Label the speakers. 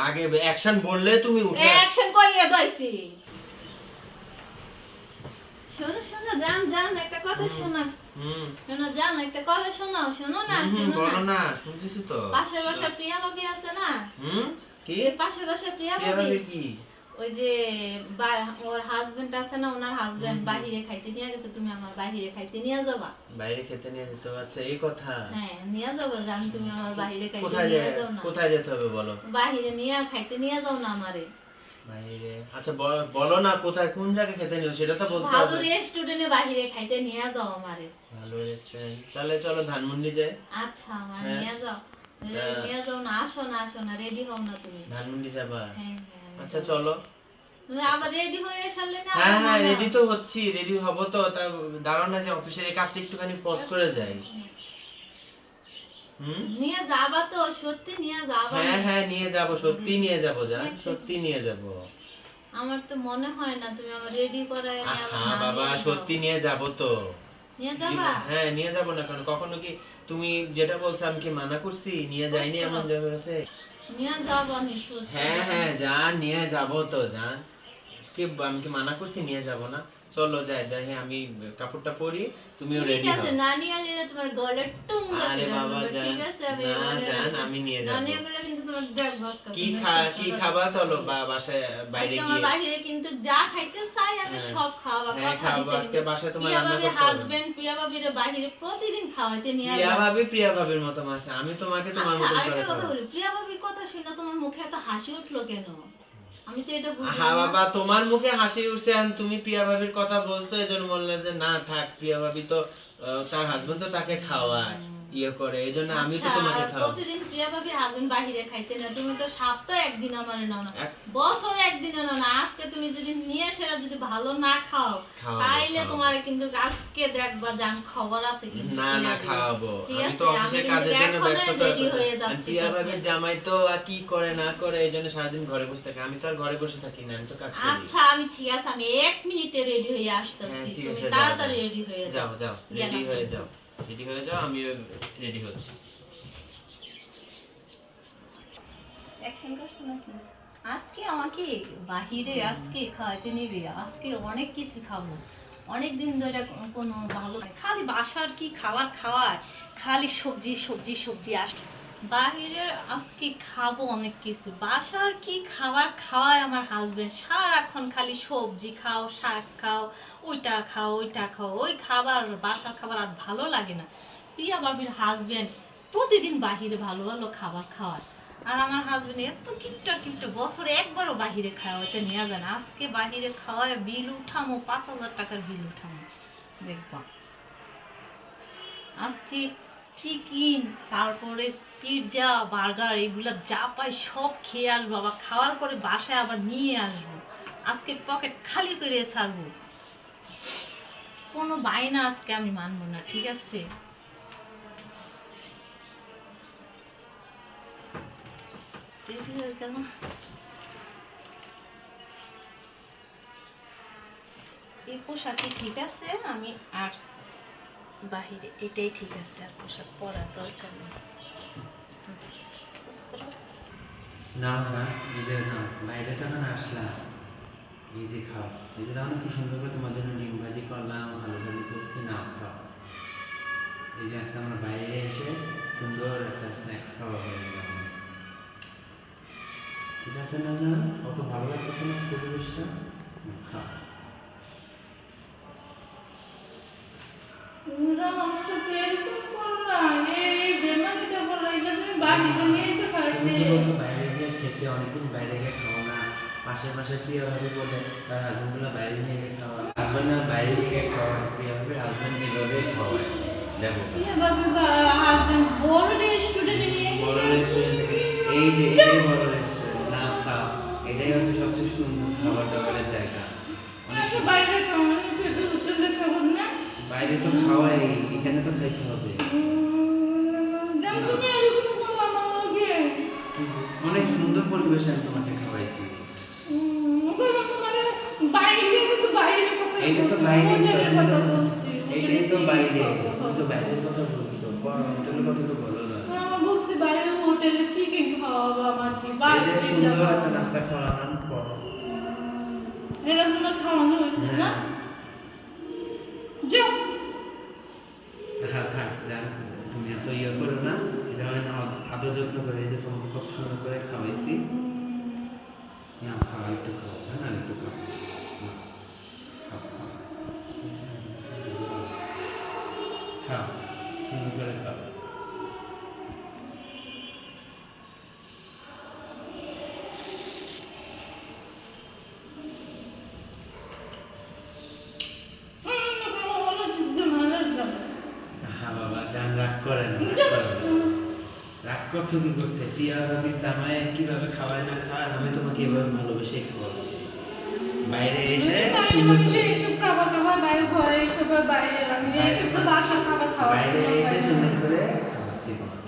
Speaker 1: আগে অ্যাকশন বললে তুমি উঠে
Speaker 2: অ্যাকশন করিয়ে দইছি। শোনো শোনো জান একটা কথা শোনা। শোনো জান একটা কথা শোনাও। শোনো না
Speaker 1: বলো না, শুনতেছি তো।
Speaker 2: পাশের বাসা প্রিয়া ভাবি আছে না?
Speaker 1: কি
Speaker 2: পাশের বাসা প্রিয়া
Speaker 1: ভাবি
Speaker 2: ভাবি
Speaker 1: কি?
Speaker 2: ওই যে ওর হাজবেন্ড আছে না, ওনার হাজবেন্ড বাহিরে খাইতে নিয়ে গেছে, তুমি আমার বাহিরে খাইতে নিয়ে যাবা।
Speaker 1: বাইরে খেতে নিয়ে যেতে? আচ্ছা এই কথা।
Speaker 2: হ্যাঁ নিয়ে যাবো জান, তুমি আমার বাহিরে খাইতে
Speaker 1: কোথায়
Speaker 2: নিয়ে যাও না।
Speaker 1: কোথায় যেতে হবে বলো?
Speaker 2: বাহিরে নিয়ে খাইতে নিয়ে যাও না আমারে।
Speaker 1: বাইরে? আচ্ছা বলো না কোথায়, কোন জায়গায় খেতে নিও সেটা তো বলতে
Speaker 2: ভালো
Speaker 1: হবে।
Speaker 2: রেস্টুরেন্টে বাহিরে খাইতে নিয়ে যাও আমারে।
Speaker 1: ভালো রেস্টুরেন্ট? তাহলে চলো ধানমন্ডি যাই।
Speaker 2: আচ্ছা আমার নিয়ে যাও। নিয়ে যাও না, আসো না রেডি হও না তুমি।
Speaker 1: ধানমন্ডি যাবা?
Speaker 2: হ্যাঁ
Speaker 1: আচ্ছা চলো।
Speaker 2: তুমি আবার রেডি হয়ে আসলে না?
Speaker 1: হ্যাঁ রেডি তো হচ্ছি, রেডি হব তো। তা দাঁড়াও না, যে অফিসের এই কাজটা একটুখানি পজ করে যাই।
Speaker 2: নিয়ে যাবা তো? সত্যি নিয়ে যাবা?
Speaker 1: হ্যাঁ নিয়ে যাব, সত্যি নিয়ে যাব জান, সত্যি নিয়ে যাব।
Speaker 2: আমার তো মনে হয় না তুমি আমার রেডি করায় নিয়ে আবার
Speaker 1: হ্যাঁ বাবা সত্যি নিয়ে যাব তো।
Speaker 2: নিয়ে যাবা?
Speaker 1: হ্যাঁ নিয়ে যাব না কেন? কখনো কি তুমি যেটা বলছো আমি কি মানা করছি? নিয়ে যাইনি এমন জায়গা আছে?
Speaker 2: নিয়ে যাবা নি সত্যি?
Speaker 1: হ্যাঁ জান নিয়ে যাব তো জান। কি আমি কি মানা করছি নিয়ে যাব না? চলো যাই যাই, আমি কাপড়টা পরি, তুমিও রেডি
Speaker 2: ঠিক
Speaker 1: হও।
Speaker 2: আছে, না নিয়ে গেলে তোমার গলে টুঙ্গা
Speaker 1: আরে
Speaker 2: ছিড়ে
Speaker 1: বাবা
Speaker 2: ফেলবো,
Speaker 1: জান,
Speaker 2: ঠিক আছে?
Speaker 1: না জান আমি নিয়ে যাব।
Speaker 2: না নিয়ে গেলে কিন্তু তোমার দেখ বসকা।
Speaker 1: কি খাবা চলো বাসায় বাইরে
Speaker 2: আজকে আমার
Speaker 1: গিয়ে?
Speaker 2: বাইরে কিন্তু যা খাইতে চাই আমি সব খাওয়াবো,
Speaker 1: হ্যাঁ
Speaker 2: কথা
Speaker 1: খাবো,
Speaker 2: দিছি।
Speaker 1: আজকে বাসায় তোমার
Speaker 2: প্রিয়া
Speaker 1: রান্না
Speaker 2: ভাবির
Speaker 1: করতে হবে।
Speaker 2: হাজবেন্ড প্রিয়া ভাবির বাইরে প্রতিদিন খাওয়াইতে নিয়ে
Speaker 1: প্রিয়া ভাবির মতো আছে, আমি তোমাকে তোমার
Speaker 2: আচ্ছা
Speaker 1: মতো করে
Speaker 2: আরেকটা কথা
Speaker 1: খাবো।
Speaker 2: বলি, প্রিয়া ভাবির কথা শুনে তোমার মুখে এত হাসি উঠলো কেন? আমি তো এটা বুঝি
Speaker 1: হ্যাঁ
Speaker 2: না।
Speaker 1: বাবা তোমার মুখে হাসি উঠছে, আর তুমি প্রিয়া ভাবির কথা বলছো, এজন্য বললে যে না থাক, প্রিয়া ভাবি তো তার হাজবেন্ড তো তাকে খাওয়ায় ইয়ে করে, এজন্য আমি তো
Speaker 2: আচ্ছা,
Speaker 1: তোমাকে খাওয়াবো।
Speaker 2: প্রতিদিন প্রিয়া ভাবি হাজবেন্ড বাহিরে খাইতে না, তুমি তো সপ্তাহে একদিন আমারে নাও না,
Speaker 1: এক-
Speaker 2: বছরে একদিন নাও না। আজকে তুমি যদি নিয়ে সেটা যদি ভালো না খাও
Speaker 1: খাওয়াবো,
Speaker 2: তাইলে
Speaker 1: খাওয়াবো।
Speaker 2: তোমার কিন্তু আজকে দেখবা জান খবর আছে কিন্তু।
Speaker 1: না খাওয়াবো,
Speaker 2: ঠিক
Speaker 1: আমি
Speaker 2: আছে,
Speaker 1: তো অফিসের
Speaker 2: আমি
Speaker 1: কাজের জন্য
Speaker 2: কিন্তু
Speaker 1: ব্যস্ত
Speaker 2: এখনই
Speaker 1: তো।
Speaker 2: ready হয়ে যাচ্ছি,
Speaker 1: প্রিয়া
Speaker 2: just
Speaker 1: ভাবির
Speaker 2: now।
Speaker 1: জামাই তো আর কি করে না করে, এই জন্য সারাদিন ঘরে বসে থাকে। আমি তো আর ঘরে বসে থাকি না, আমি তো কাজ করি।
Speaker 2: আচ্ছা আমি ঠিক আছে, আমি 1 মিনিটে রেডি হয়ে আসতেছি,
Speaker 1: হ্যাঁ, ঠিক
Speaker 2: তুমি
Speaker 1: আছে, যাও,
Speaker 2: তাড়াতাড়ি
Speaker 1: যাও।
Speaker 2: রেডি হয়ে
Speaker 1: যাও যাও রেডি
Speaker 2: গেলাম।
Speaker 1: হয়ে যাও, রেডি হয়ে যাও, আমিও রেডি হচ্ছি।
Speaker 2: অ্যাকশন করছ নাকি? আজকে আমাকে বাহিরে আজকে খাওয়াতে নিবি, আজকে অনেক কিছু খাবো। অনেক দিন ধরে কোনো ভালো খালি বাসার কি খাবার খাওয়ায়, খালি সবজি সবজি সবজি বাহিরে আজকে খাবো অনেক কিছু। বাসার কি খাবার খাওয়ায় আমার হাজবেন্ড, সারাক্ষণ খালি সবজি খাও, শাক খাও, ওইটা খাও ওইটা খাও, ওই খাবার বাসার খাবার আর ভালো লাগে না। প্রিয়া বাবির হাজবেন্ড প্রতিদিন বাহিরে ভালো ভালো খাবার খাওয়ায়, আর আমার হাজবেন্ড এত কিপটা বছরে একবারও বাহিরে খাওয়াতে নিয়ে যায় না। আজকে বাহিরে খাওয়ায় বিল উঠামো, 5,000 টাকার বিল উঠামো দেখবা। আজকে চিকেন, তারপরে পিৎজা বার্গার এগুলা যা পাই সব খেয়ে আসবো, আবার খাওয়ার পরে বাসায় আবার নিয়ে আসবো। আজকে পকেট খালি করে ছাড়বো, কোনো বায়না আজকে আমি মানবো না, ঠিক আছে? রেডি হয়ে গেল। এই পোশাকই ঠিক আছে, আমি আর বাহিরে এটাই ঠিক আছে, আর পোশাক পরার দরকার নেই।
Speaker 1: না না এই যে না বাইরে তখন আসলাম, এই যে খাও, এই যে রান্না কি সুন্দর করে তোমার জন্য ডিম ভাজি করলাম, আলু ভাজি করছি, না খাও। এই যে আজকে আমরা বাইরে এসে সুন্দর একটা স্ন্যাক্স খাওয়া হয়ে গেল। ঠিক আছে না জান, কত ভালো লাগতেছে না পরিবেশটা? খাও। বাইরে গিয়ে খেতে, অনেকদিন বাইরে গিয়ে খাও না। মাসে মাসে প্রিয়া ভাবি বলে তার হাজবেন্ডগুলো বাইরে নিয়ে গিয়ে খাওয়া, হাজবেন্ড না বাইরে গিয়ে খাওয়া, প্রিয়া ভাবি হাজবেন্ড এভাবে খাওয়ায়। দেখো বড় রেস্টুরেন্ট থেকে, এই যে এটাই বড় রেস্টুরেন্ট, না খাও, এটাই হচ্ছে সবচেয়ে সুন্দর খাবার দাবারের জায়গা। বাইরে তো খাওয়াই, এখানে তো খাইতে হবে। অনেক সুন্দর পরিবেশ, আমি তোমাকে খাওয়াইছি। এটা তো বাইরে, এটাই তো
Speaker 2: চিকেন
Speaker 1: বাইরে,
Speaker 2: খাবো।
Speaker 1: তুমি তো বাইরের কথা বলছো, হোটেলের কথা তো বলো না।
Speaker 2: আমার বলছি বাইরে হোটেলে চিকেন খাওয়াবো আমাকে,
Speaker 1: এই যে
Speaker 2: বার্থডে
Speaker 1: সুন্দর
Speaker 2: যাবো।
Speaker 1: একটা নাস্তা খাওয়ালাম পর।
Speaker 2: এটা তোমার খাওয়ানো হয়েছে না?
Speaker 1: হ্যাঁ
Speaker 2: যাও।
Speaker 1: হ্যাঁ থাক জান, তুমি এত ইয়ে করো না, এটা আমি না আদর যত্ন করে, এই যে তোমাকে কত সুন্দর করে খাওয়াইছি। না খাওয়া, একটু খাও জান, আর একটু খাও। না, খাও খাও খাও, সুন্দর করে খাও। হ্যাঁ বাবা জান, রাগ করে না, রাগ করে না। রাগ করছো কি করতে? পিয়া ভাবির জামাই কিভাবে খাওয়ায় না খায়, আমি তোমাকে এভাবে ভালোবেসে খাওয়াচ্ছি। বাইরে এসে সুন্দর করে- বাইরে এসে সুন্দর করে খাওয়াচ্ছি তোমাকে।